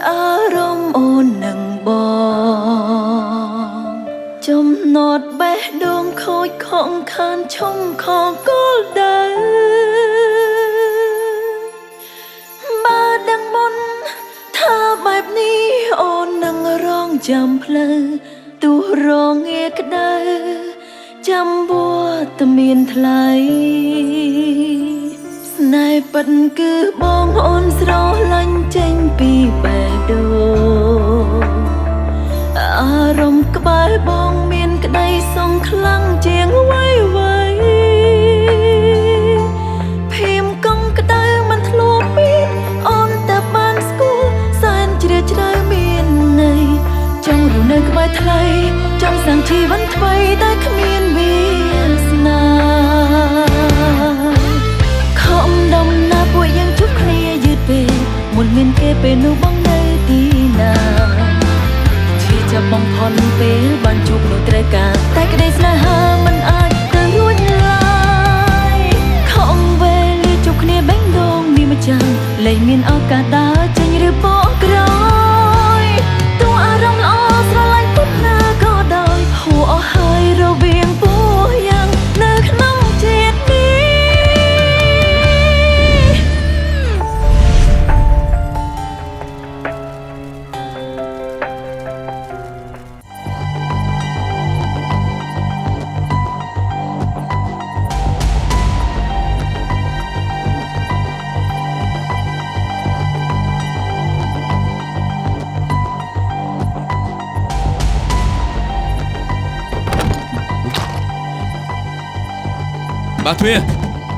อารมณ์โอนหนึ่งบองจมนอดแบะดวงคอยของคานชมของก็ได้มาดังบนถ้าแบบนี้โอนหนึ่งร้องจำเพลอตัวร้องเอกได้จำบัวตะเมียนทลายนายปันคือบองโอนสระลันเจงปีแปดดูอารมณ์กบายบองเมียนกระไดส่งคลั่งเจียงไว้ไว้พิมพ์กงกระไดมันทะลุปีนออนแต่บานสกูแสนจะได้เมียนในจังรูเนินกบายทลายจำสั่งที่วันทวีได้ขมิ้นเวียสนาคอมดำนาป่วยยังทุกเคลียยืดเปหมุนเมียนเกเปนูบังในตีนาที่จะบังพรเปบรรจุนูตรกาแต่ก็ได้สนาหามันอาจจะรุ่นลายคอมเวลีจุกเคลียแบงดงมีมาจังเลยเมียนอากาศดาจังหรือปอกร้อยตัวอารมณ์ล้อสระลายปุ๊บนาก็ได้หัวหายเราเบียงปูยังเนื้อขนมเจ็ดนี้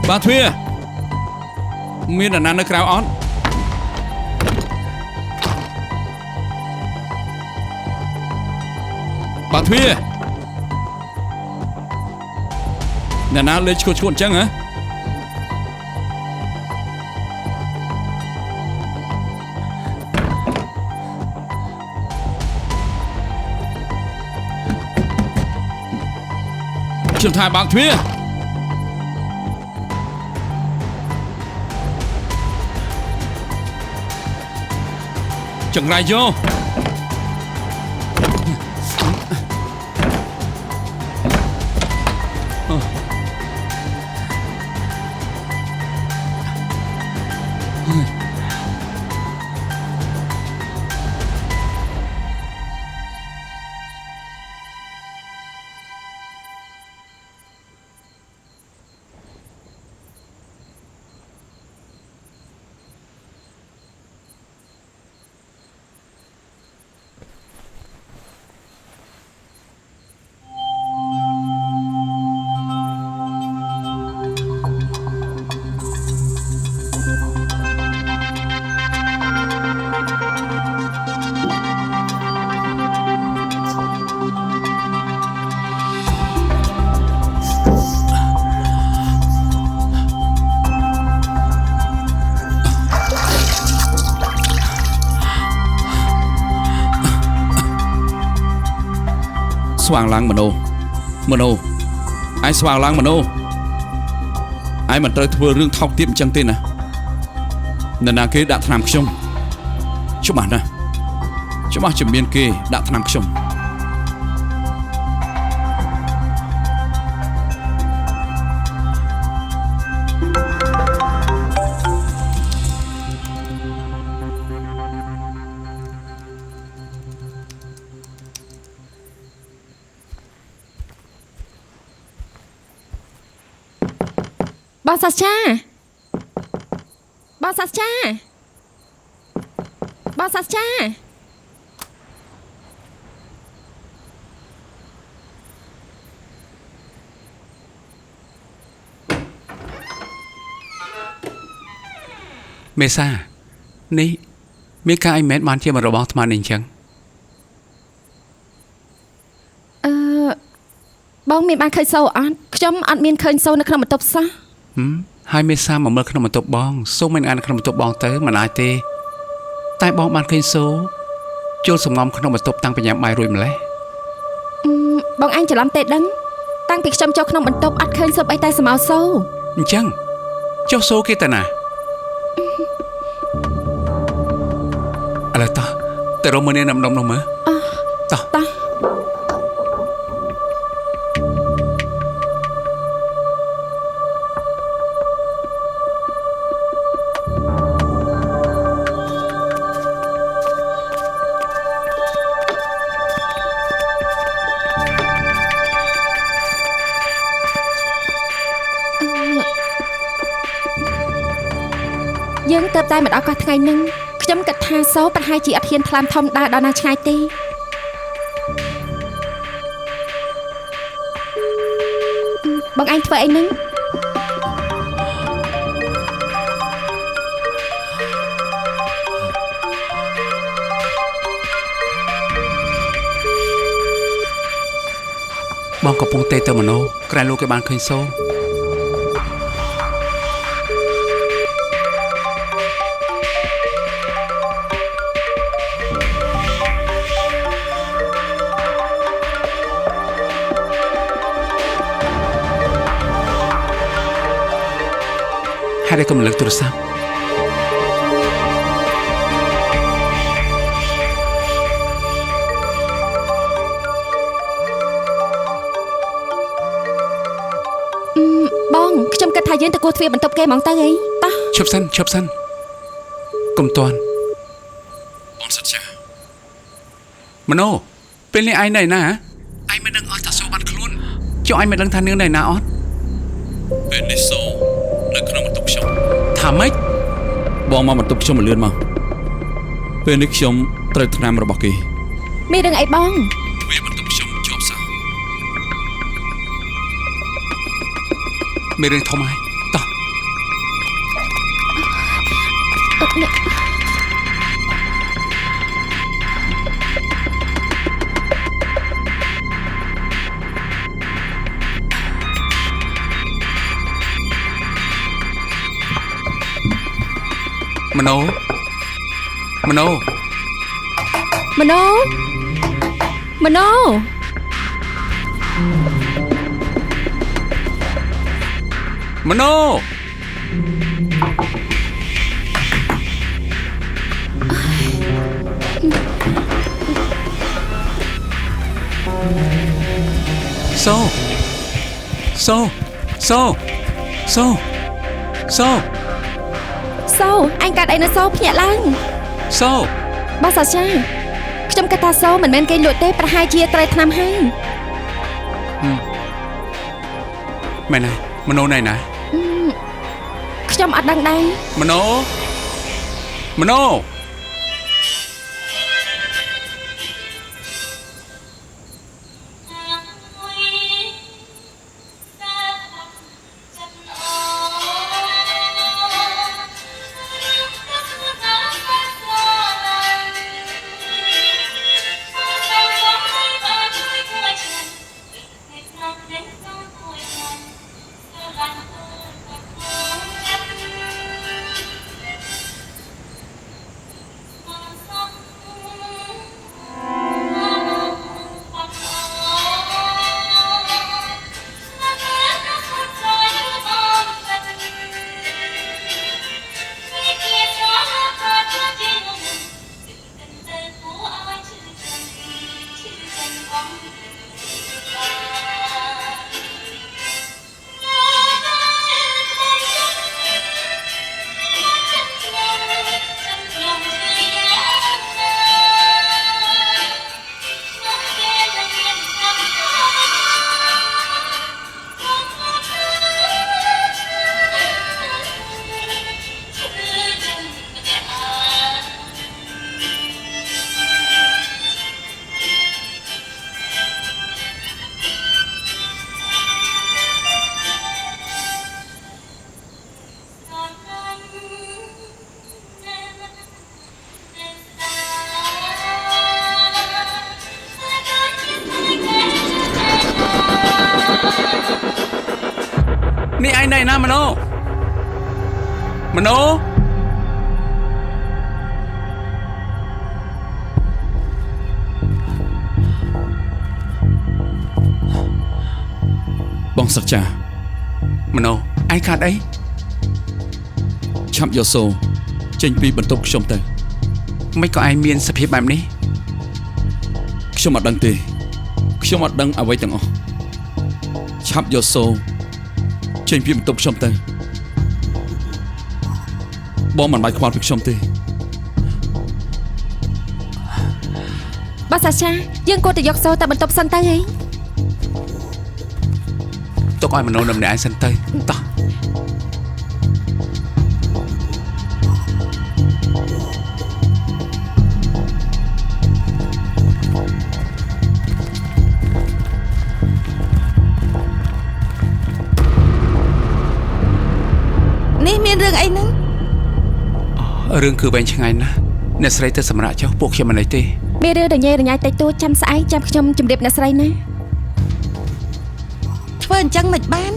bà thuê miên là nàng nơi krau on bà thuê nè nàng lên chuột chăng hả trường thai bà thuê chẳng lại vô Xoàng lăng Mano ai xoàng lăng Mano ai mà tới thưa rương thọc tiếp chân tên à nên là cái đã làm chung chúc bạn nè chúc bạn chuẩn biên kê đã làm chung Bà sát cha Bà sát cha Bà sát cha Mesa Ní Mấy cái anh mét bán chia mà rồi bóng thầm anh chẳng Bóng mình bán khơi sâu ăn Chấm ăn miên khơi sâu nó không mà tập xa hai mươi sao mà mơ không mà tụt bong số mình ăn không mà tụt bong tới mà lại tê tai bong ban khơi số chôn sầm ngom không mà tụt tăngไปยังbài rồi mà lấy បងអញច្រឡំទេដឹងតាំងពីខ្ញុំចូលក្នុងបន្ទប់អត់ឃើញស៊ុបអីតែសម្អោសូអញ្ចឹងចុះសូគេតាណា ឥឡូវតោះទៅរកមើលនេះណាម្ដុំនោះមើលតោះ តោះ យើងទៅតែម្ដងកោះថ្ងៃហ្នឹងខ្ញុំគិតថាសូប្រហែលជាអត់ហ៊ានថ្លើមធំដើរដល់ណាឆ្ងាយទេបងឯងធ្វើអីហ្នឹង បងកំពុងទេទៅមโนក្រែលោកគេបានឃើញសូហើយតែកុំលើកទូរស័ព្ទបងខ្ញុំគិតថាយើងទៅគោះទ្វារបន្ទប់គេហ្មងទៅអីតោះ ឈប់សិន កុំតាន់ បងសច្ចា មโนពេលនេះឯងនៅណាឯងមិនដឹងអត់ថាសូបានខ្លួនចុះឯងមិនដឹងថានាងនៅណាអត់ ពេលនេះសូនៅក្នុងបន្ទប់ខ្ញុំ ថាម៉េច បងមកបន្ទប់ខ្ញុំមកលឿនមកពេលនេះខ្ញុំត្រូវថ្នាំរបស់គេ មានរឿងអីបង ទ្វារបន្ទប់ខ្ញុំជាប់សោ មានរឿងធំហើយតោះ មโน មโน មโนសូអញកាត់អីនៅសូភ្ញាក់ឡើង សូ បងសាជាខ្ញុំគិតថាសូមិនមែនគេលក់ទេប្រហែលជាត្រូវថ្នាំហើយ មែនហើយមโนណៃណា ខ្ញុំអត់ដឹងដែរ មโน នេះឯងណៃណាមโน បងសច្ចា មโนឯងខាត់អី ឆាប់យកសូចេញពីបន្ទប់ខ្ញុំទៅ ត មិនក៏ឯងមានសភាពបែបនេះ ខ្ញុំអត់ដឹងទេខ្ញុំអត់ដឹងអ្វីទាំងអស់ឆាប់យកសូចេញពីបន្ទប់ខ្ញុំទៅបងមិនបាច់ខ្វល់ពីខ្ញុំទេ បាទសាជាយើងគួរតែយកសូទៅបន្ទប់សិនទៅហី ទុកឲ្យមនោនៅម្នាក់ឯងសិនទៅតោះ នេះមានរឿងអីហ្នឹង រឿងគឺវែងឆ្ងាយណាស់អ្នកស្រីទៅសម្រាប់ចុះពួកខ្ញុំមិនអីទេ មានរឿងរញ៉េរញ៉ៃតិចតួចចាំស្អែកចាំខ្ញុំជម្រាបអ្នកស្រីណា ធ្វើអញ្ចឹងមិនបាន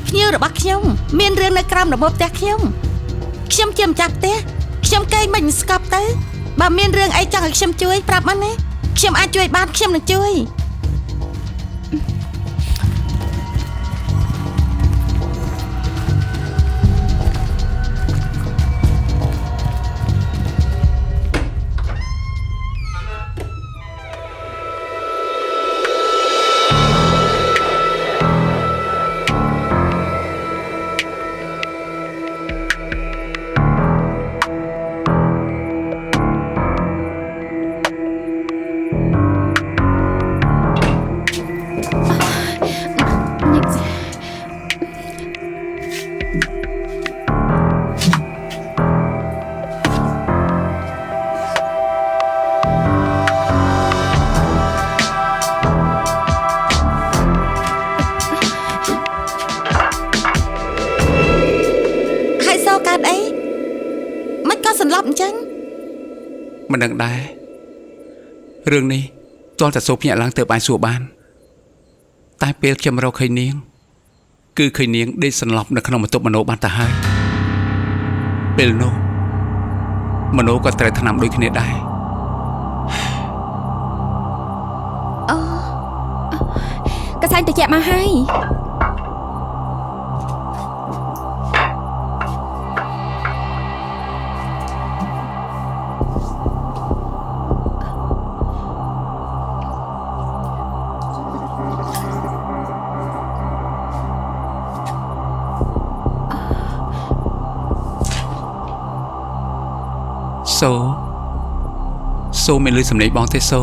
ភ្ញៀវរបស់ខ្ញុំមានរឿងនៅក្រោមរបបផ្ទះខ្ញុំជាម្ចាស់ផ្ទះខ្ញុំកេងមិនស្កប់ទៅបើមានរឿងអីចង់ឲ្យខ្ញុំជួយប្រាប់មកណាខ្ញុំអាចជួយបានខ្ញុំនឹងជួយ មិនដឹងដែររឿងនេះទាល់តែសូភ្ញាក់ឡើងទៅបានសួរបានតែពេលខ្ញុំរកឃើញនាងគឺឃើញនាងដេកសន្លប់នៅក្នុងបន្ទប់មនោបានទៅហើយពេលនោះមនោក៏ត្រូវថ្នាំដូចគ្នាដែរ កសែងតិចមកហើយ សូមិនលឺសំឡេងបងទេសូ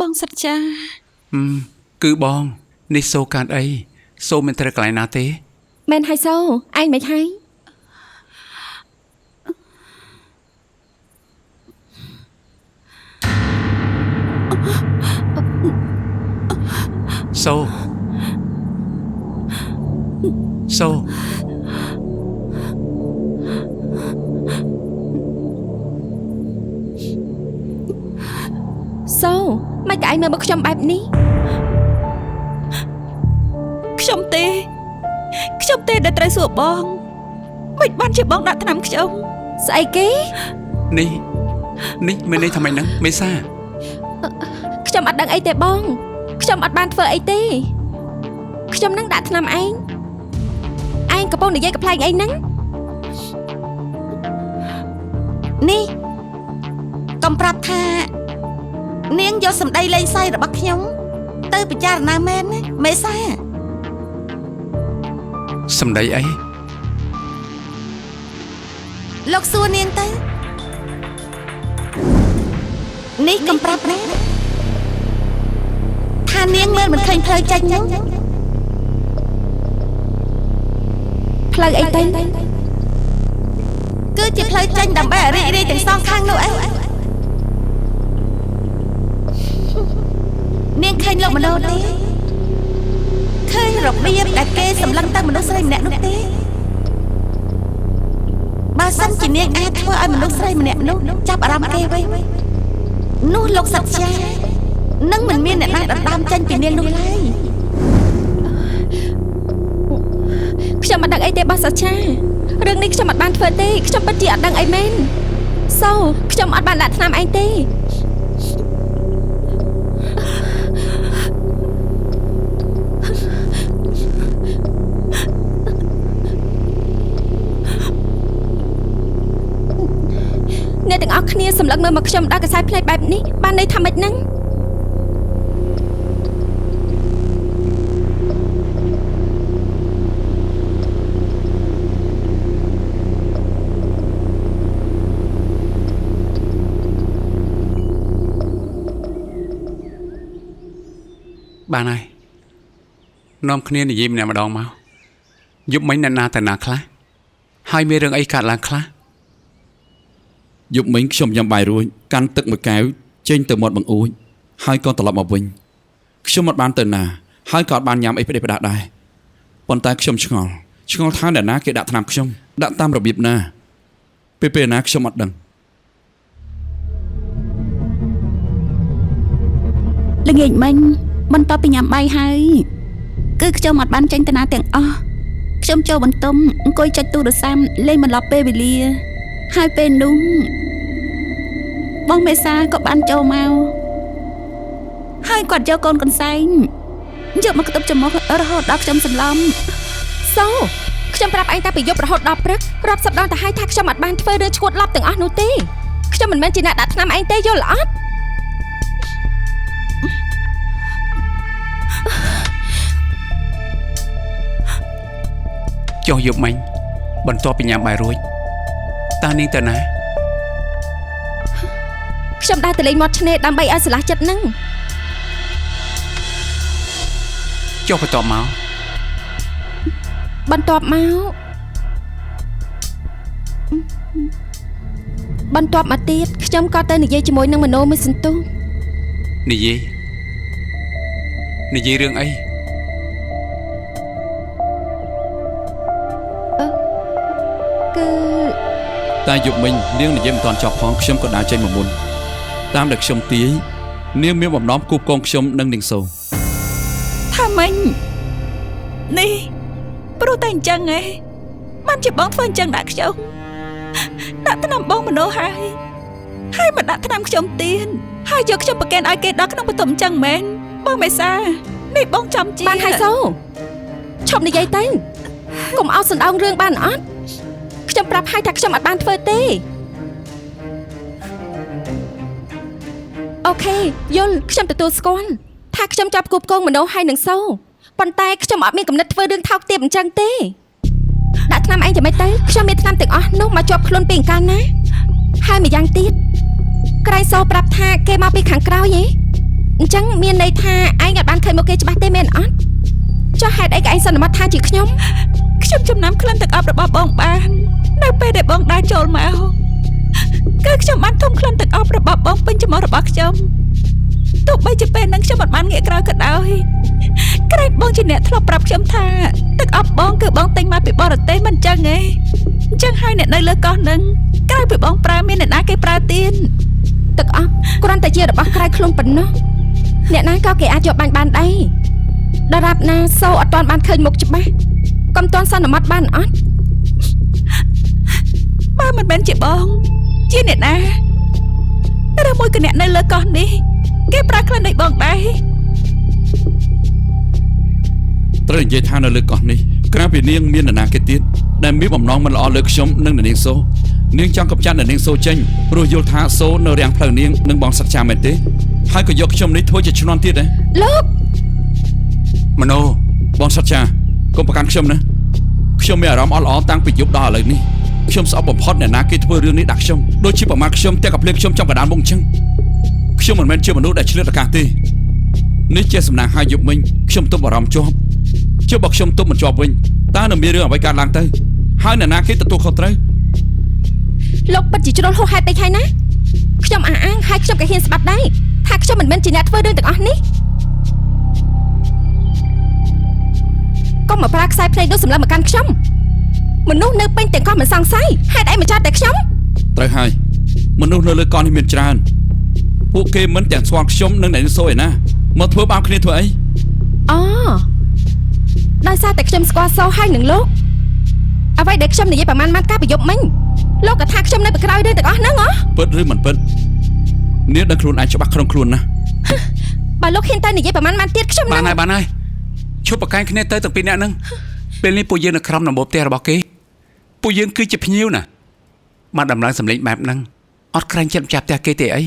បងសច្ចា គឺបងនេះសូកានអីសូមិនត្រូវកន្លែងណាទេ មែនហើយសូឯងមិនហើយ សូមិនក៏ឯងមើលមកខ្ញុំបែបនេះ ខ្ញុំទេដែលត្រូវសួរបងមិនបានជាបងដាក់ថ្នាំខ្ញុំ ស្អីគេ នេះមានន័យថាម៉េចហ្នឹងមេសា ខ្ញុំអត់ដឹងអីទេបងខ្ញុំអត់បានធ្វើអីទេខ្ញុំនឹងដាក់ថ្នាំឯងកំពុងនិយាយកំ pl ែងអីហ្នឹង នេះកុំប្រាប់ថានាងយកសម្ដីលេងសើចរបស់ខ្ញុំទៅពិចារណាមែនណាមេសា សម្ដីអី លោកសួរនាងទៅនេះកុំប្រាប់ណាថានាងមើលមិនឃើញផ្លូវចេញហ្នឹង ផ្លូវអីទៅ គឺជាផ្លូវចេញដើម្បីឲ្យរីករាយទាំងសងខាងនោះឯងនាងឃើញលោកមនោទេឃើញរបៀបដែលគេសម្លឹងទៅមនុស្សស្រីម្នាក់នោះទេបើសិនជានាងអាចធ្វើឲ្យមនុស្សស្រីម្នាក់នោះចាប់អារម្មណ៍គេវិញនោះលោកសច្ចានឹងមិនមានអ្នកណាដណ្ដើមចេញពីនាងនោះឡើយ ខ្ញុំអត់ដឹងអីទេបងសាជារឿងនេះខ្ញុំអត់បានធ្វើទេខ្ញុំពិតជាអត់ដឹងអីមែនសូខ្ញុំអត់បានដាក់ថ្នាំឯងទេ ន សម្លឹងមើលមកខ្ញុំដល់កសែតភ្នែកបែបនេះបានន័យថាម៉េចហ្នឹងបានហើយនាំគ្នានិយាយម្នាក់ម្ដងមកយប់មិញអ្នកណាទៅណាខ្លះហើយមានរឿងអីកើតឡើងខ្លះ យប់មិញខ្ញុំញ៉ាំបាយរួចកាន់ទឹកមួយកែវចេញទៅមាត់បង្អួចហើយក៏ត្រឡប់មកវិញខ្ញុំមិនបានទៅណាហើយក៏អត់បានញ៉ាំអីផ្ដេសផ្ដាស់ដែរប៉ុន្តែខ្ញុំឆ្ងល់ថាអ្នកណាគេដាក់ថ្នាំខ្ញុំដាក់តាមរបៀបណាពេលណាខ្ញុំអត់ដឹង ល្ងាចមិញបន្ទាប់ពីញ៉ាំបាយហើយគឺខ្ញុំអត់បានចេញទៅណាទាំងអស់ខ្ញុំចូលបន្ទប់អង្គុយចុចទូរស័ព្ទលេងបន្លប់ពេលវេលាហើយពេលនោះបងមេសាក៏បានចូលមកហើយគាត់យកកូនកន្សែងយកមកក្តុបចំមុខរហូតដល់ខ្ញុំសន្លំ សូខ្ញុំប្រាប់ឯងតាពីយប់រហូតដល់ព្រឹករាប់សិបដងទៅហើយថាខ្ញុំអត់បានធ្វើរឿងឈួតឡប់ទាំងអស់នោះទេខ្ញុំមិនមែនជាអ្នកដាក់ថ្នាំឯងទេយល់អត់ ចុះយប់មិញបន្ទាប់ពីញ៉ាំបាយរួចតើនាងទៅណា ខ្ញុំដើរទៅលេងមាត់ឆ្នេរដើម្បីឲ្យស្រឡះចិត្តនឹង ចុះបន្ទាប់មក បន្ទាប់មកទៀតខ្ញុំក៏ទៅនិយាយជាមួយនឹងមនោមួយសន្ទុះ និយាយរឿងអី គឺ តែយប់មិញនាងនិយាយមិនទាន់ចប់ផងខ្ញុំក៏ដើរចេញមកមុនតាមដែលខ្ញុំទាយនាងមានបំណងគូបកងខ្ញុំនិងនាងសូ ថាម៉េចនេះព្រោះតែអញ្ចឹងឯងបានជាបងធ្វើអញ្ចឹងដាក់ខ្ញុំដាក់ថ្នាំបងមនោហើយមកដាក់ថ្នាំខ្ញុំទៀតហើយយកខ្ញុំប្រកែនឲ្យគេដល់ក្នុងបន្ទប់អញ្ចឹងមែនបងមេសានេះបងចាំជា បានហើយសូឈប់និយាយទៅកុំអោបសណ្ដោងរឿងបានអត់ខ្ញុំប្រាប់ហើយថាខ្ញុំអត់បានធ្វើទេអូខេយល់ខ្ញុំទទួលស្គាល់ថាខ្ញុំចាប់គប់កងមនោហើយនឹងសូប៉ុន្តែខ្ញុំអត់មានកំណត់ធ្វើរឿងថោកទាបអញ្ចឹងទេដាក់ថ្នាំឯងចាំមិនទៅខ្ញុំមានថ្នាំទាំងអស់នោះមកជាប់ខ្លួនពីអង្កាលណាហើយម្យ៉ាងទៀតក្រៃសូប្រាប់ថាគេមកពីខាងក្រោយហ៎អញ្ចឹងមានន័យថាឯងអត់បានឃើញមកគេច្បាស់ទេមែនអត់ចុះហេតុអីក៏ឯងសន្មតថាជាខ្ញុំចំណាំក្លិនទឹកអប់របស់បងបាននៅពេលដែលបងដើរចូលមកគឺខ្ញុំបានធំក្លិនទឹកអប់របស់បងពេញច្រមុះរបស់ខ្ញុំទោះបីជាពេលហ្នឹងខ្ញុំមិនបានងាកក្រោយក៏ដោយក្រែកបងជាអ្នកធ្លាប់ប្រាប់ខ្ញុំថាទឹកអប់បងគឺបងទិញមកពីបរទេសមិនចឹងទេអញ្ចឹងហើយអ្នកនៅលើកោះហ្នឹងក្រោយពីបងប្រើមានអ្នកណាគេប្រើទៀត ទឹកអប់គ្រាន់តែជារបស់ក្រៅខ្លួនប៉ុណ្ណោះអ្នកណាក៏គេអាចយកបាញ់បានដែរដរាបណាសូអត់ទាន់បានឃើញមុខច្បាស់កុំទាន់សន្មតបានអត់ បើមិនមែនជាបងជាអ្នកណាឬមួយក៏អ្នកនៅលើកោះនេះគេប្រើក្លិនដូចបងដែរ ត្រូវនិយាយថានៅលើកោះនេះក្រៅពីនាងមាននរណាគេទៀតដែលមានបំណងមិនល្អលើខ្ញុំនិងនាងសូនាងចង់កំចាត់នាងសូចេញព្រោះយល់ថាសូនៅរាំងផ្លូវនាងនិងបងសច្ចាមែនទេហើយក៏យកខ្ញុំនេះធ្វើជាឈ្នន់ទៀតដែរ លោក មនោបងសច្ចាកុំប្រកាន់ខ្ញុំណាខ្ញុំមានអារម្មណ៍អត់ល្អតាំងពីយប់ដល់ឥឡូវនេះខ្ញុំស្អប់បំផុតអ្នកណាគេធ្វើរឿងនេះដាក់ខ្ញុំដូចជាប្រមាថខ្ញុំតែក៏ភ្លេចខ្ញុំចំកណ្ដាលមុខអញ្ចឹងខ្ញុំមិនមែនជាមនុស្សដែលឆ្លៀតឱកាសទេនេះជាសំណាងហើយយប់មិញខ្ញុំទុំអារម្មណ៍ជាប់ជឿបើខ្ញុំទុំមិនជាប់វិញតើនឹងមានរឿងអ្វីកើតឡើងទៅហើយអ្នកណាគេទទួលខុសត្រូវ លោកពិតជាជ្រុលហួសហេតុពេកហើយណាខ្ញុំអះអាងហើយខ្ញុំក៏ហ៊ានស្បាត់ដែរថាខ្ញុំមិនមែនជាអ្នកធ្វើរឿងទាំងអស់នេះកុំមកប្រើខ្សែភ្នែកនោះសម្លឹងមកកាន់ខ្ញុំមនុស្សនៅពេញទាំងកោះមិនសង្ស័យហេតុអីមកចោទតែខ្ញុំ ត្រូវហើយមនុស្សនៅលើកោះនេះមានច្រើនពួកគេមិនទាំងស្គាល់ខ្ញុំនិងអ្នកនាងសូឯណាមកធ្វើបាបគ្នាធ្វើអី អូដោយសារតែខ្ញុំស្គាល់សូហើយនឹងលោកអ្វីដែលខ្ញុំនិយាយប្រហែលម៉ាត់កាលពីយប់មិញលោកក៏ថាខ្ញុំនៅពីក្រោយរឿងទាំងអស់ហ្នឹងហ៎ ពិតឬមិនពិតនាងដឹងខ្លួនឯងច្បាស់ក្នុងខ្លួនណា បើលោកហ៊ានតែនិយាយប្រហែលម៉ាត់ទៀតខ្ញុំនឹង បានហើយឈប់ប្រកែកគ្នាទៅទាំងពីរនាក់ហ្នឹងពេលនេះពួកយើងនៅក្រោមដំបូលផ្ទះរបស់គេពួកយើងគឺជាភ្ញៀវណាបានដំឡើងសម្លេងបែបហ្នឹង ត់ក្រែងចិត្តចាប់ផ្ទះគេទេអី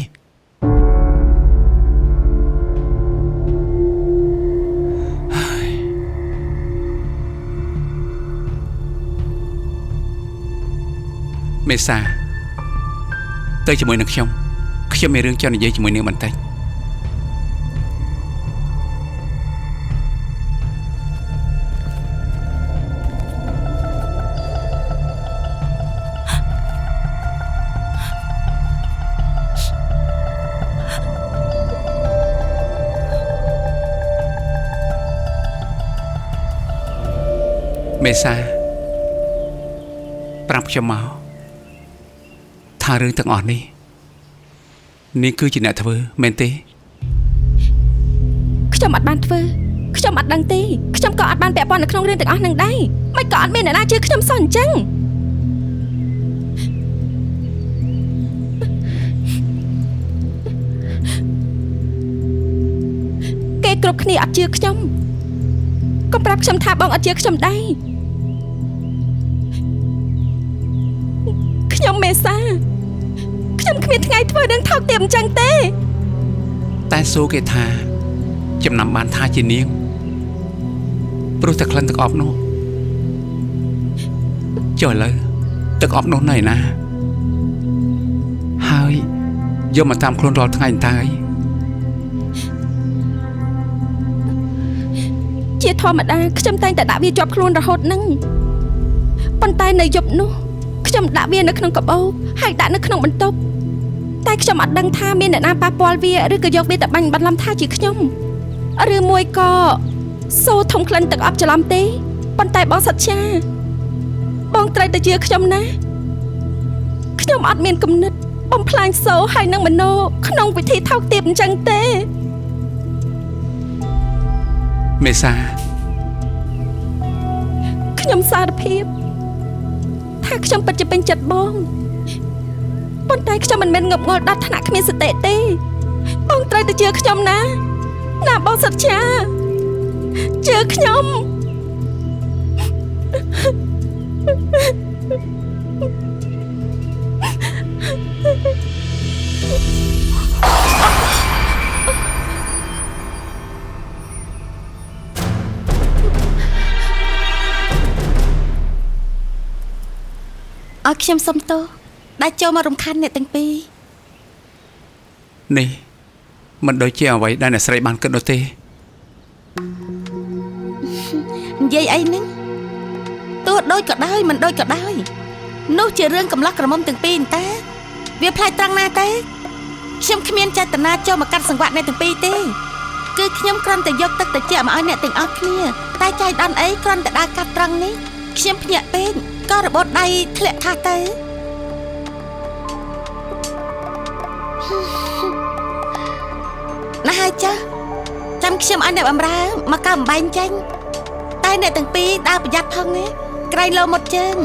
មេសាទៅជាមួយនឹងខ្ញុំមានរឿងចង់និយាយជាមួយនាងបន្តិចមេសាប្រាប់ខ្ញុំមកថារឿងទាំងអស់នេះនាងគឺជាអ្នកធ្វើមែនទេខ្ញុំអត់បានធ្វើខ្ញុំអត់ដឹងទេខ្ញុំក៏អត់បានពាក់ព័ន្ធនៅក្នុងរឿងទាំងអស់នឹងដែរមិនក៏អត់មានអ្នកណាជឿខ្ញុំសោះអញ្ចឹងគេគ្រប់គ្នាអត់ជឿខ្ញុំក៏ប្រាប់ខ្ញុំថាបងអត់ជឿខ្ញុំដែរខ្ញុំមេសាខ្ញុំគ្មានថ្ងៃធ្វើរឿងថោកទាបអញ្ចឹងទេតែសួរគេថាចំណាំបានថាជានាងព្រោះតែក្លិនទឹកអប់នោះចុះឥឡូវទឹកអប់នោះនៅណាហើយយកមកតាមខ្លួនរាល់ថ្ងៃតើជាធម្មតាខ្ញុំតែងតែដាក់វាជាប់ខ្លួនរហូតហ្នឹងប៉ុន្តែនៅយប់នោះខ្ញុំដាក់វានៅក្នុងកាបូបហើយដាក់នៅក្នុងបន្ទប់តែខ្ញុំអត់ដឹងថាមានអ្នកណាប៉ះពាល់វាឬក៏យកវាទៅបាញ់បន្លំថាជាខ្ញុំឬមួយក៏សូធំក្លិនទឹកអប់ច្រឡំទេប៉ុន្តែបងសច្ចាបងត្រូវតែជឿខ្ញុំណាខ្ញុំអត់មានគំនិតបំផ្លាញសូហើយនឹងមโนក្នុងវិធីថោកទាបអញ្ចឹងទេមេសាខ្ញុំសារភាពថាខ្ញុំពិតជាពេញចិត្តបងប៉ុន្តែខ្ញុំមិនមែនងប់ងល់ដល់ថ្នាក់គ្មានសតិទេបងត្រូវតែជឿខ្ញុំណាបងសច្ចាជឿខ្ញុំអរខ្ញុំសុំទោសដែលចូលមករំខានអ្នកទាំងពីរនេះមិនដូចជាអ្វីដែលអ្នកស្រីបានគិតនោះទេនិយាយអីហ្នឹងទោះដូចក៏ដោយមិនដូចក៏ដោយនោះជារឿងកំឡោះក្រមុំទាំងពីរតាវាផ្លាច់ត្រង់ណាទេខ្ញុំគ្មានចេតនាចូលមកកាត់សង្វាក់អ្នកទាំងពីរទេគឺខ្ញុំគ្រាន់តែយកទឹកត្រជាក់មកឲ្យអ្នកទាំងអស់គ្នាតែចៃដន្យអីគ្រាន់តែដើរកាត់ត្រង់នេះខ្ញុំភ្ញាក់ពេកក៏របូតដៃធ្លាក់ថាទៅណាហើយចាចាំខ្ញុំឲ្យអ្នកបម្រើមកកើបំបែងចេញតែអ្នកទាំងពីរដើរប្រយ័ត្នផងណាក្រែងលោមុតជើង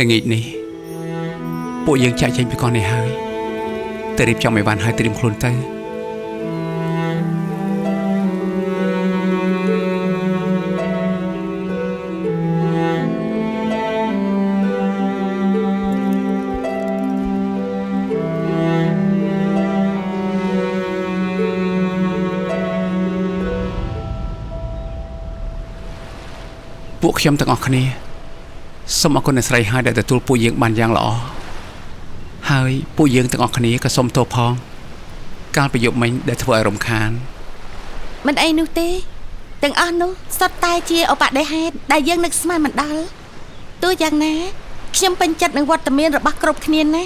ល្ងាចនេះពួកយើងចាក់ចេញពីកោះនេះហើយទៅរៀបចំឲ្យបានហើយត្រៀមខ្លួនទៅពួកខ្ញុំទាំងអស់គ្នាសូមអរគុណអ្នកស្រីហើយដែលទទួលពួកយើងបានយ៉ាងល្អហើយពួកយើងទាំងអស់គ្នាក៏សូមទោសផងកាលពីយប់មិញដែលធ្វើឲ្យរំខានមិនអីនោះទេទាំងអស់នោះសុទ្ធតែជាឧបដេហេតុដែលយើងនឹកស្មានមិនដល់ទោះយ៉ាងណាខ្ញុំពេញចិត្តនឹងវត្តមានរបស់គ្រប់គ្នាណា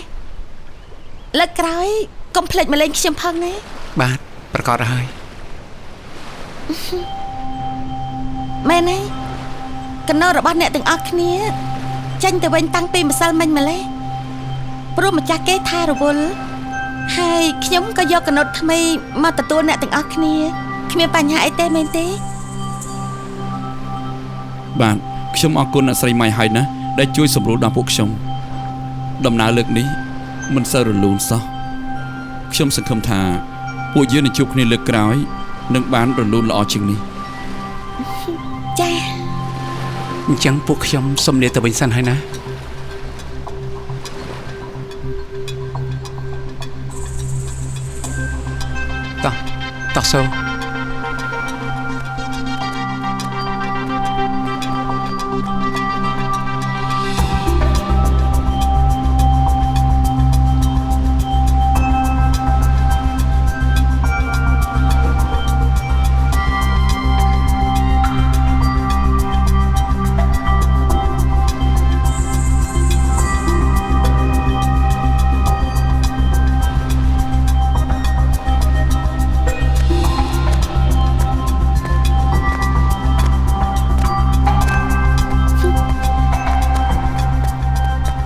លើកក្រោយកុំភ្លេចមកលេងខ្ញុំផងណាបាទប្រកាសហើយមែនទេកណោរបស់អ្នកទាំងអស់គ្នាចេញទៅវិញតាំងពីម្សិលមិញម្លេះព្រោះម្ចាស់គេថារវល់ ហើយខ្ញុំក៏យកកណុតថ្មីមកទទួលអ្នកទាំងអស់គ្នាគ្មានបញ្ហាអីទេមែនទេ បាទខ្ញុំអរគុណអ្នកស្រីម៉ៃហើយណាដែលជួយសម្រួលដល់ពួកខ្ញុំដំណើរលើកនេះមិនសូវរលូនសោះខ្ញុំសង្ឃឹមថាពួកយើងនឹងជួបគ្នាលើកក្រោយនឹងបានរលូនល្អជាងនេះ ចា អញ្ចឹងពួកខ្ញុំសុំលាទៅវិញសិនហើយណាតោះសូ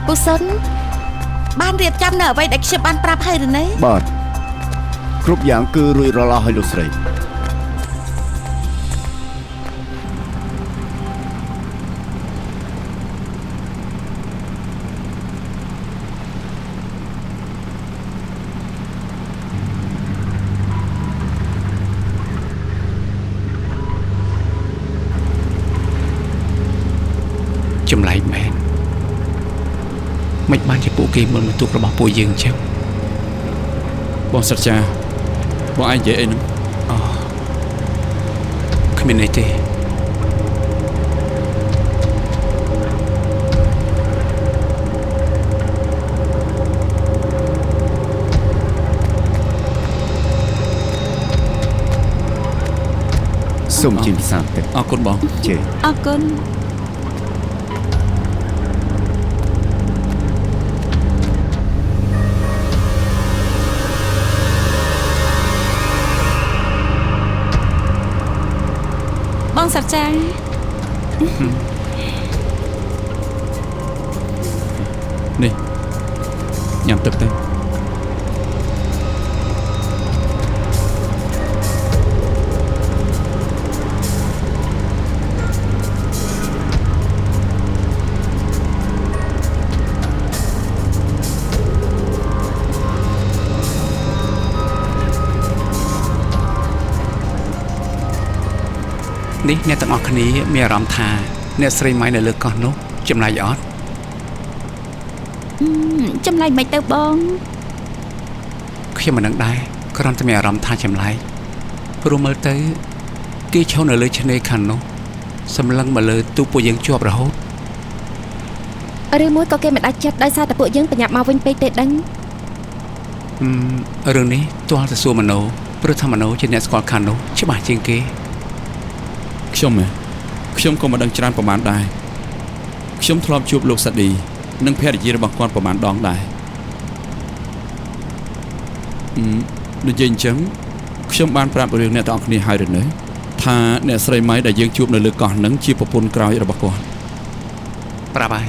ពូសុនបានរៀបចំនៅអ្វីដែលខ្ញុំបានប្រាប់ហើយឬនៅ បាទគ្រប់យ៉ាងគឺរួចរាល់អស់ហើយលោកស្រី ចម្លែកមែនមិនបានជាពួកគេមើលបន្ទុករបស់ពួកយើងអញ្ចឹង បងសិក្សាបងឯងនិយាយអីហ្នឹង គ្មានអីទេ សូមជិះពិសាទៅ អរគុណបង ជេ អរគុណ បងសាចា នេះញ៉ាំទឹកទៅ នេះអ្នកទាំងអស់គ្នាមានអារម្មណ៍ថាអ្នកស្រីម៉ៃនៅលើកោះនោះចម្លែកអត់ ចម្លែកមិនទៅបង ខ្ញុំមិនដឹងដែរគ្រាន់តែមានអារម្មណ៍ថាចម្លែកព្រោះមើលទៅគេឈរនៅលើឆ្នេរខាងនោះសម្លឹងមកលើទូពួកយើងជាប់រហូត ឬមួយក៏គេមិនដាច់ចិត្តដោយសារតែពួកយើងប្រញាប់មកវិញពេកទេដឹង រឿងនេះទាល់តែសួរមโนព្រោះថាមโนជាអ្នកស្គាល់ខាងនោះច្បាស់ជាងគេ ខ្ញុំក៏មិនដឹងច្រើនប្រហែលដែរខ្ញុំធ្លាប់ជួបលោកសាឌីនិងភរិយារបស់គាត់ប្រហែលដងដែរនិយាយអញ្ចឹងខ្ញុំបានប្រាប់រឿងអ្នកទាំងអស់គ្នាហើយឬនៅថាអ្នកស្រីម៉ៃដែលយើងជួបនៅលើកោះនឹងជាប្រពន្ធក្រោយរបស់គាត់ ប្រាប់ហើយ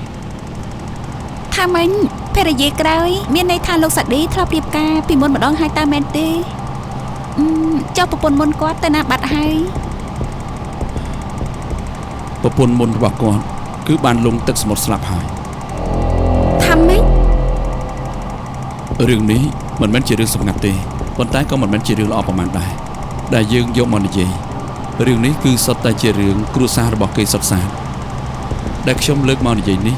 ថាមិញភរិយាក្រោយមានន័យថាលោកសាឌីធ្លាប់រៀបការពីមុនម្ដងហើយតើមែនទេចុះប្រពន្ធមុនគាត់ទៅណាបាត់ហើយ ប្រពន្ធមុនរបស់គាត់គឺបានលង់ទឹកសមុទ្រស្លាប់ហើយ ថាម៉េច រឿងនេះមិនមែនជារឿងសម្ងាត់ទេប៉ុន្តែក៏មិនមែនជារឿងល្អប្រហែលដែរដែលយើងយកមកនិយាយរឿងនេះគឺសុទ្ធតែជារឿងគ្រួសាររបស់គេសុទ្ធសាធដែលខ្ញុំលើកមកនិយាយនេះ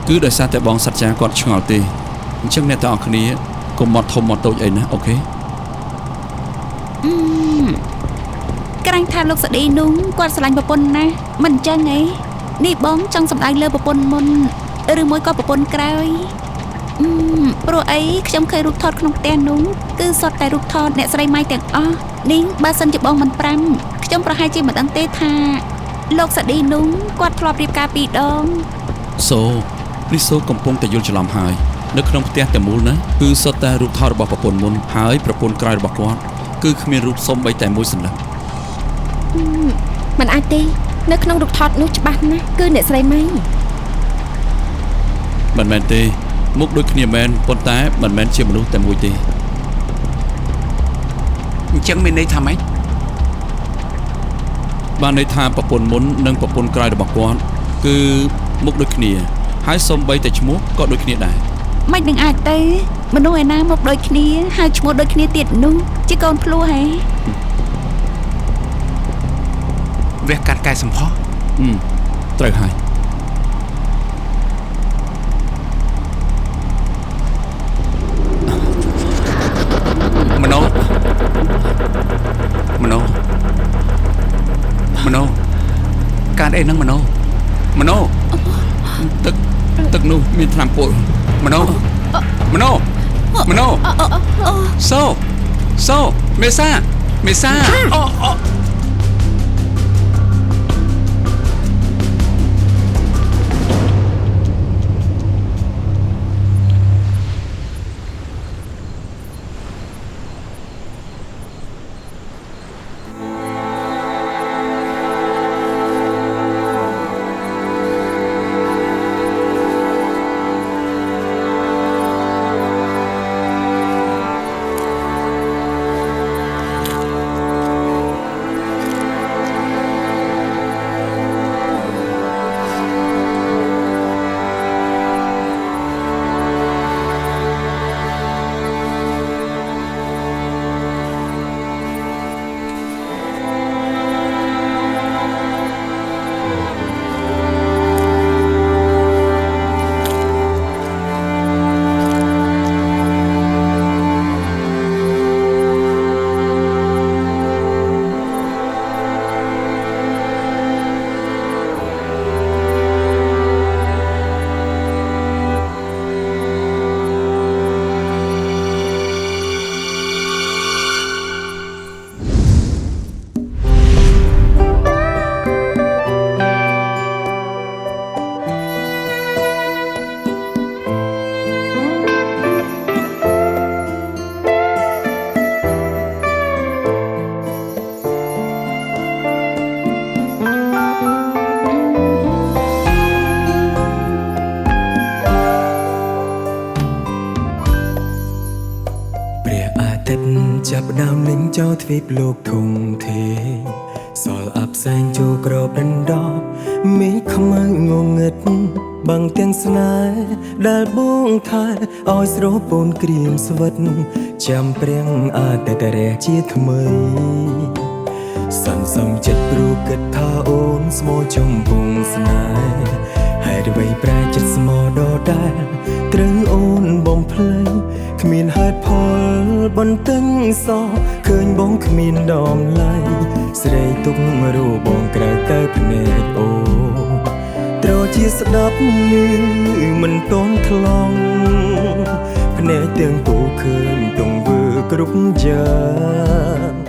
គឺដោយសារតែបងសច្ចាគាត់ឆ្ងល់ទេអញ្ចឹងអ្នកទាំងអស់គ្នាកុំមកធំមកតូចអីណាអូខេ ក្រាញ់ថាលោកសាឌីនោះគាត់ស្រឡាញ់ប្រពន្ធណាស់មិនអញ្ចឹងអីនេះបងចង់សម្ដៅលើប្រពន្ធមុនឬមួយក៏ប្រពន្ធក្រោយព្រោះអីខ្ញុំឃើញរូបថតក្នុងផ្ទះនោះគឺសុទ្ធតែរូបថតអ្នកស្រីម៉ៃទាំងអស់នេះបើសិនជាបងមិនប្រាំខ្ញុំប្រហែលជាមិនដឹងទេថាលោកសាឌីនោះគាត់ធ្លាប់រៀបការពីរដង សូព្រីសូកំពុងតែយល់ច្រឡំហើយនៅក្នុងផ្ទះតែមូលណាគឺសុទ្ធតែរូបថតរបស់ប្រពន្ធមុនហើយប្រពន្ធក្រោយរបស់គាត់គឺគ្មានរូបសូម្បីតែមួយសន្លឹក មិនអាចទេនៅក្នុងរូបថតនោះច្បាស់ណាស់គឺអ្នកស្រីម៉ៃ មិនមែនទេមុខដូចគ្នាមែនប៉ុន្តែមិនមែនជាមនុស្សតែមួយទេ ចឹងមានន័យថាម៉េច បានន័យថាប្រពន្ធមុននិងប្រពន្ធក្រោយរបស់គាត់គឺមុខដូចគ្នាហើយសូម្បីតែឈ្មោះក៏ដូចគ្នាដែរ មិននឹងអាចទៅមនុស្សឯណាមកដូចគ្នាហើយឈ្មោះដូចគ្នាទៀតនោះជាកូនភ្លោះហេ វះកាត់កែសម្ផស្ស ត្រូវហើយ មនោកើតអីនឹងមនោ ទឹកនោះមានថ្នាំពុល មនោសូមេសាអូ ចាប់ដើមលេងចោលទ្វីបលោកធំធេសល់អាប់សែងចូលក្របដណ្ដប់មេឃខ្មៅងងឹតបាំងទាំងស្នេហ៍ដែលបងថែឲ្យស្រពូនក្រៀមស្វិតចាំព្រៀងអតីតរះជាថ្មីសន្សំចិត្តព្រោះគិតថាអូនស្មោចំពងស្នេហ៍ហេតុអ្វីប្រែចិត្តស្មោដដែលត្រូវអូនបំភ្លេចគ្មានហេតុផលបន្ទិញសោះឃើញបងគ្មានដំឡៃស្រីទុករូបបងក្រៅទៅភ្នែកអូត្រជាស្ដាប់លឺមិនតន់ថ្លង់ភ្នែកទាំងគូឃើញទង្វើគ្រប់យ៉ាង